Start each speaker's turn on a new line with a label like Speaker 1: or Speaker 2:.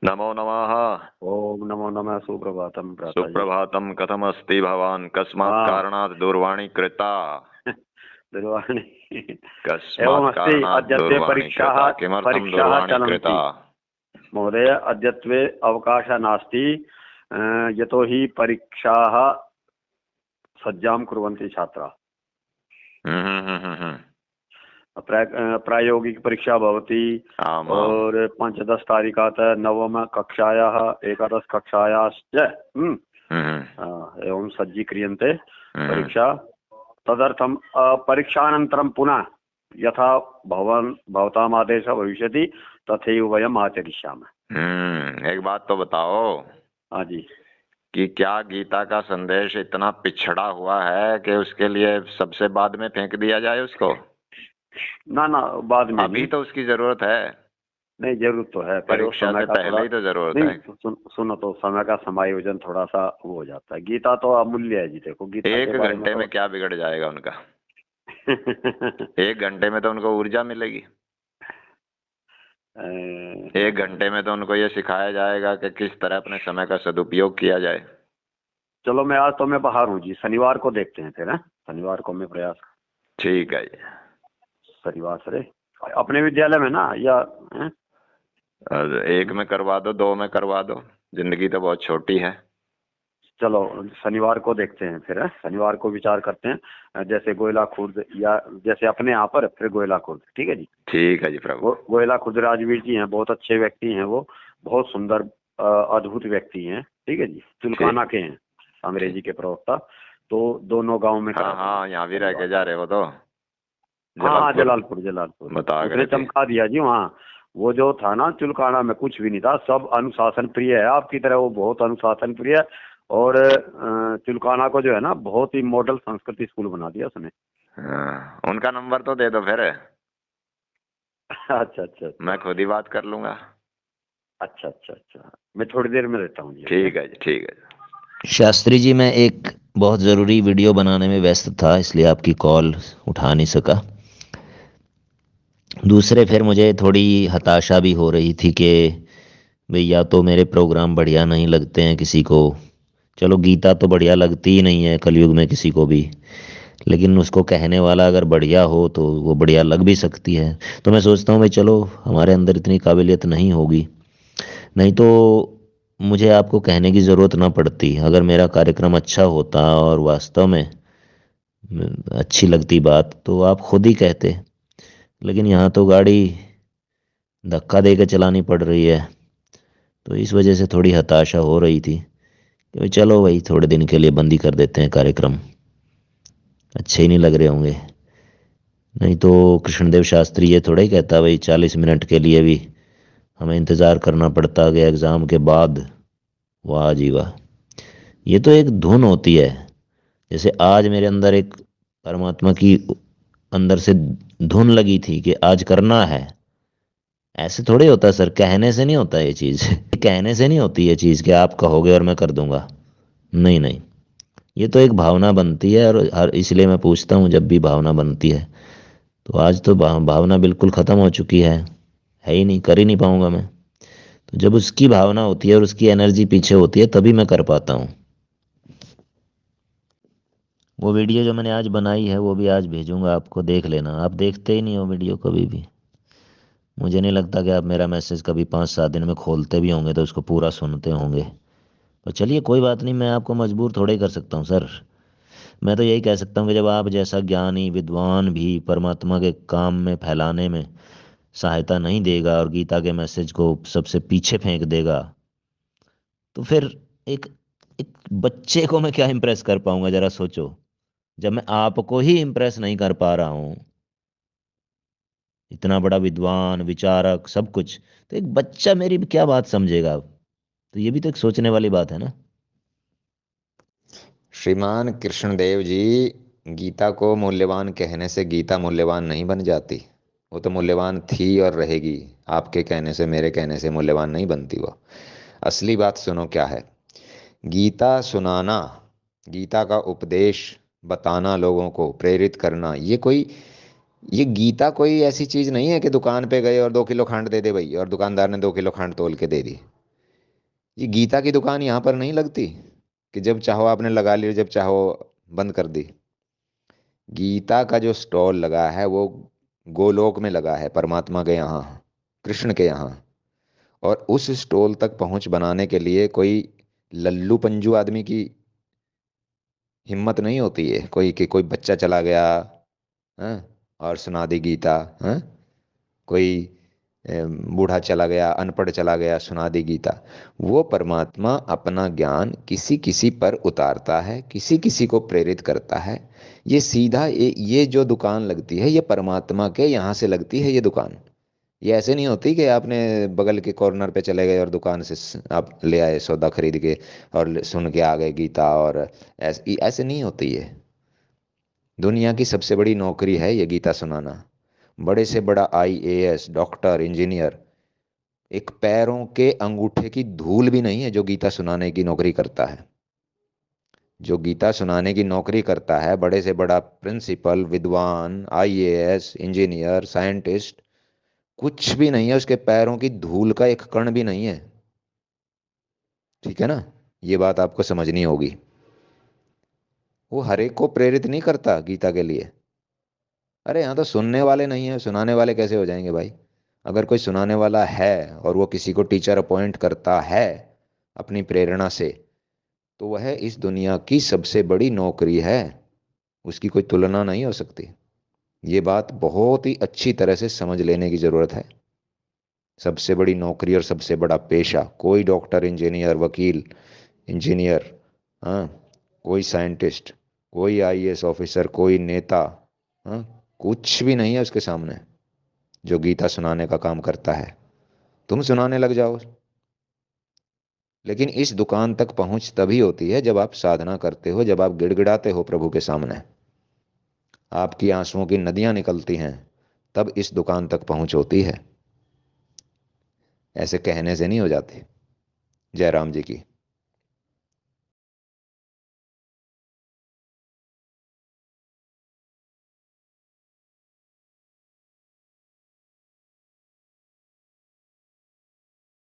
Speaker 1: नमो नमः।
Speaker 2: ओम नमो नमः। सुप्रभातम भ्राता जी।
Speaker 1: सुप्रभातम। कथमस्ति भवान्? कस्मात्
Speaker 2: हाँ
Speaker 1: कारणात् दूरवाणी कृता?
Speaker 2: दूरवाणी एवम्
Speaker 1: कस्मात्
Speaker 2: अस्ति।
Speaker 1: कारणात्
Speaker 2: अद्यत्वे
Speaker 1: दूरवाणी कृता? किमर्थं
Speaker 2: परीक्षाः
Speaker 1: दूरवाणी कृता?
Speaker 2: चलन्ति महोदय। अद्यत्वे अवकाशः नास्ति। यतोहि परीक्षाः सज्जां कुर्वन्ति छात्राः।
Speaker 1: हम्म।
Speaker 2: प्रायोगिक परीक्षा भवति
Speaker 1: आम् आम्।
Speaker 2: और 15 तारिकातः नवमकक्षायाः एकादशकक्षायाश्च एवं सज्जीक्रियन्ते परीक्षा। तदर्थं परीक्षानन्तरं पुनः यथा भवताम् आदेशः भविष्यति तथैव वयम् आचरिष्यामः।
Speaker 1: एक बात तो बताओ
Speaker 2: हाँ जी।
Speaker 1: कि क्या गीता का संदेश इतना पिछड़ा हुआ है कि उसके लिए सबसे बाद में फेंक दिया जाए उसको?
Speaker 2: ना ना, बाद में
Speaker 1: अभी
Speaker 2: नहीं।
Speaker 1: तो उसकी जरूरत है।
Speaker 2: नहीं, जरूरत तो है। फिर वो
Speaker 1: परीक्षा
Speaker 2: समय
Speaker 1: से
Speaker 2: का
Speaker 1: पहले
Speaker 2: थोड़ा
Speaker 1: ही तो जरूरत
Speaker 2: नहीं
Speaker 1: है।
Speaker 2: सुनो तो समय का समायोजन थोड़ा सा वो हो जाता है। गीता तो अमूल्य है जी। देखो गीता के
Speaker 1: एक
Speaker 2: बारे में
Speaker 1: घंटे
Speaker 2: तो
Speaker 1: में क्या बिगड़ जाएगा उनका? एक घंटे में तो उनको ऊर्जा मिलेगी। एक घंटे में तो उनको ये सिखाया जाएगा कि किस तरह अपने समय का सदुपयोग किया जाए।
Speaker 2: चलो आज तो मैं बाहर हूँ जी। शनिवार को देखते हैं फिर। शनिवार को मैं प्रयास।
Speaker 1: ठीक है जी।
Speaker 2: शनिवार से अपने विद्यालय में ना या
Speaker 1: एक में करवा दो, दो में करवा दो, जिंदगी तो बहुत छोटी है।
Speaker 2: चलो शनिवार को देखते हैं फिर। शनिवार को विचार करते हैं। जैसे गोयला खुर्द या जैसे अपने यहाँ पर फिर गोयला खुर्द। ठीक है जी।
Speaker 1: ठीक है जी प्रभु।
Speaker 2: गोयला खुर्द राजवीर जी हैं, बहुत अच्छे व्यक्ति हैं। वो बहुत सुंदर अद्भुत व्यक्ति हैं। ठीक है जी। तुलकाना के हैं, अंग्रेजी के प्रवक्ता। तो दोनों गांव में
Speaker 1: हाँ हाँ, यहाँ भी रह के जा रहे हो तो।
Speaker 2: हाँ,
Speaker 1: जलालपुर
Speaker 2: जलालपुर
Speaker 1: बता
Speaker 2: उसने
Speaker 1: रहे थे।
Speaker 2: चमका दिया जी वहाँ। वो जो था ना चुलकाना में कुछ भी नहीं था। सब अनुशासन प्रिय है आपकी तरह। वो बहुत अनुशासन प्रिय है। और चुलकाना को जो है ना बहुत ही मॉडल संस्कृति स्कूल बना दिया उसने।
Speaker 1: उनका नंबर तो दे दो फिर।
Speaker 2: अच्छा अच्छा।
Speaker 1: मैं खुद ही बात कर लूंगा।
Speaker 2: अच्छा, मैं थोड़ी देर में देता हूँ जी।
Speaker 1: ठीक है जी, ठीक है।
Speaker 3: शास्त्री जी, मैं एक बहुत ज़रूरी वीडियो बनाने में व्यस्त था, इसलिए आपकी कॉल उठा नहीं सका। दूसरे फिर मुझे थोड़ी हताशा भी हो रही थी कि भाई या तो मेरे प्रोग्राम बढ़िया नहीं लगते हैं किसी को। चलो गीता तो बढ़िया लगती ही नहीं है कलयुग में किसी को भी, लेकिन उसको कहने वाला अगर बढ़िया हो तो वो बढ़िया लग भी सकती है। तो मैं सोचता हूँ भाई चलो हमारे अंदर इतनी काबिलियत नहीं होगी, नहीं तो मुझे आपको कहने की ज़रूरत ना पड़ती। अगर मेरा कार्यक्रम अच्छा होता और वास्तव में अच्छी लगती बात तो आप खुद ही कहते। लेकिन यहाँ तो गाड़ी धक्का दे के चलानी पड़ रही है, तो इस वजह से थोड़ी हताशा हो रही थी कि भाई चलो भाई थोड़े दिन के लिए बंद ही कर देते हैं कार्यक्रम, अच्छे ही नहीं लग रहे होंगे। नहीं तो कृष्णदेव शास्त्री ये थोड़ा ही कहता भाई 40 मिनट के लिए भी हमें इंतज़ार करना पड़ता कि एग्ज़ाम के बाद। वाह जी वाह, ये तो एक धुन होती है। जैसे आज मेरे अंदर एक परमात्मा की अंदर से धुन लगी थी कि आज करना है। ऐसे थोड़े होता सर, कहने से नहीं होता ये चीज़। कहने से नहीं होती ये चीज़ कि आप कहोगे और मैं कर दूंगा। नहीं नहीं, ये तो एक भावना बनती है। और हर इसलिए मैं पूछता हूँ जब भी भावना बनती है। तो आज तो भावना बिल्कुल ख़त्म हो चुकी है ही नहीं, कर ही नहीं पाऊंगा मैं। तो जब उसकी भावना होती है और उसकी एनर्जी पीछे होती है तभी मैं कर पाता हूँ। वो वीडियो जो मैंने आज बनाई है वो भी आज भेजूंगा आपको, देख लेना। आप देखते ही नहीं हो वीडियो कभी भी। मुझे नहीं लगता कि आप मेरा मैसेज कभी 5-7 दिन में खोलते भी होंगे तो उसको पूरा सुनते होंगे। तो चलिए कोई बात नहीं, मैं आपको मजबूर थोड़े ही कर सकता हूँ सर। मैं तो यही कह सकता हूँ कि जब आप जैसा ज्ञानी विद्वान भी परमात्मा के काम में फैलाने में सहायता नहीं देगा और गीता के मैसेज को सबसे पीछे फेंक देगा, तो फिर एक एक बच्चे को मैं क्या इम्प्रेस कर पाऊंगा? जरा सोचो, जब मैं आपको ही इम्प्रेस नहीं कर पा रहा हूँ, इतना बड़ा विद्वान विचारक सब कुछ, तो एक बच्चा मेरी भी क्या बात समझेगा? तो ये भी तो एक सोचने वाली बात है ना।
Speaker 1: श्रीमान कृष्णदेव जी, गीता को मूल्यवान कहने से गीता मूल्यवान नहीं बन जाती। वो तो मूल्यवान थी और रहेगी। आपके कहने से, मेरे कहने से मूल्यवान नहीं बनती वो। असली बात सुनो क्या है। गीता सुनाना, गीता का उपदेश बताना, लोगों को प्रेरित करना, ये गीता कोई ऐसी चीज नहीं है कि दुकान पे गए और 2 किलो खंड दे दे भाई, और दुकानदार ने 2 किलो खंड तोल के दे दी। ये गीता की दुकान यहाँ पर नहीं लगती कि जब चाहो आपने लगा ली, जब चाहो बंद कर दी। गीता का जो स्टॉल लगा है वो गोलोक में लगा है, परमात्मा के यहाँ, कृष्ण के यहाँ। और उस स्टॉल तक पहुंच बनाने के लिए कोई लल्लू पंजू आदमी की हिम्मत नहीं होती है, कोई कि कोई बच्चा चला गया, हाँ, और सुना दी गीता, हाँ, कोई बूढ़ा चला गया, अनपढ़ चला गया, सुना दी गीता। वो परमात्मा अपना ज्ञान किसी किसी पर उतारता है, किसी किसी को प्रेरित करता है। ये सीधा ये जो दुकान लगती है ये परमात्मा के यहाँ से लगती है ये दुकान। ये ऐसे नहीं होती कि आपने बगल के कॉर्नर पे चले गए और दुकान से आप ले आए सौदा खरीद के और सुन के आ गए गीता, और ऐसे ऐसे नहीं होती है। दुनिया की सबसे बड़ी नौकरी है ये गीता सुनाना। बड़े से बड़ा आईएएस, डॉक्टर, इंजीनियर, एक पैरों के अंगूठे की धूल भी नहीं है जो गीता सुनाने की नौकरी करता है। जो गीता सुनाने की नौकरी करता है, बड़े से बड़ा प्रिंसिपल, विद्वान, आईएएस, इंजीनियर, साइंटिस्ट, कुछ भी नहीं है, उसके पैरों की धूल का एक कण भी नहीं है। ठीक है ना? ये बात आपको समझनी होगी। वो हर एक को प्रेरित नहीं करता गीता के लिए। अरे यहाँ तो सुनने वाले नहीं है, सुनाने वाले कैसे हो जाएंगे भाई? अगर कोई सुनाने वाला है और वो किसी को टीचर अपॉइंट करता है अपनी प्रेरणा से, तो वह इस दुनिया की सबसे बड़ी नौकरी है, उसकी कोई तुलना नहीं हो सकती। ये बात बहुत ही अच्छी तरह से समझ लेने की जरूरत है। सबसे बड़ी नौकरी और सबसे बड़ा पेशा, कोई डॉक्टर, इंजीनियर, वकील, इंजीनियर, हाँ, कोई साइंटिस्ट, कोई आईएएस ऑफिसर, कोई नेता, हाँ, कुछ भी नहीं है उसके सामने जो गीता सुनाने का काम करता है। तुम सुनाने लग जाओ, लेकिन इस दुकान तक पहुंच तभी होती है जब आप साधना करते हो, जब आप गिड़गिड़ाते हो प्रभु के सामने, आपकी आंसुओं की नदियां निकलती हैं, तब इस दुकान तक पहुंच होती है। ऐसे कहने से नहीं हो जाती। जय राम जी की।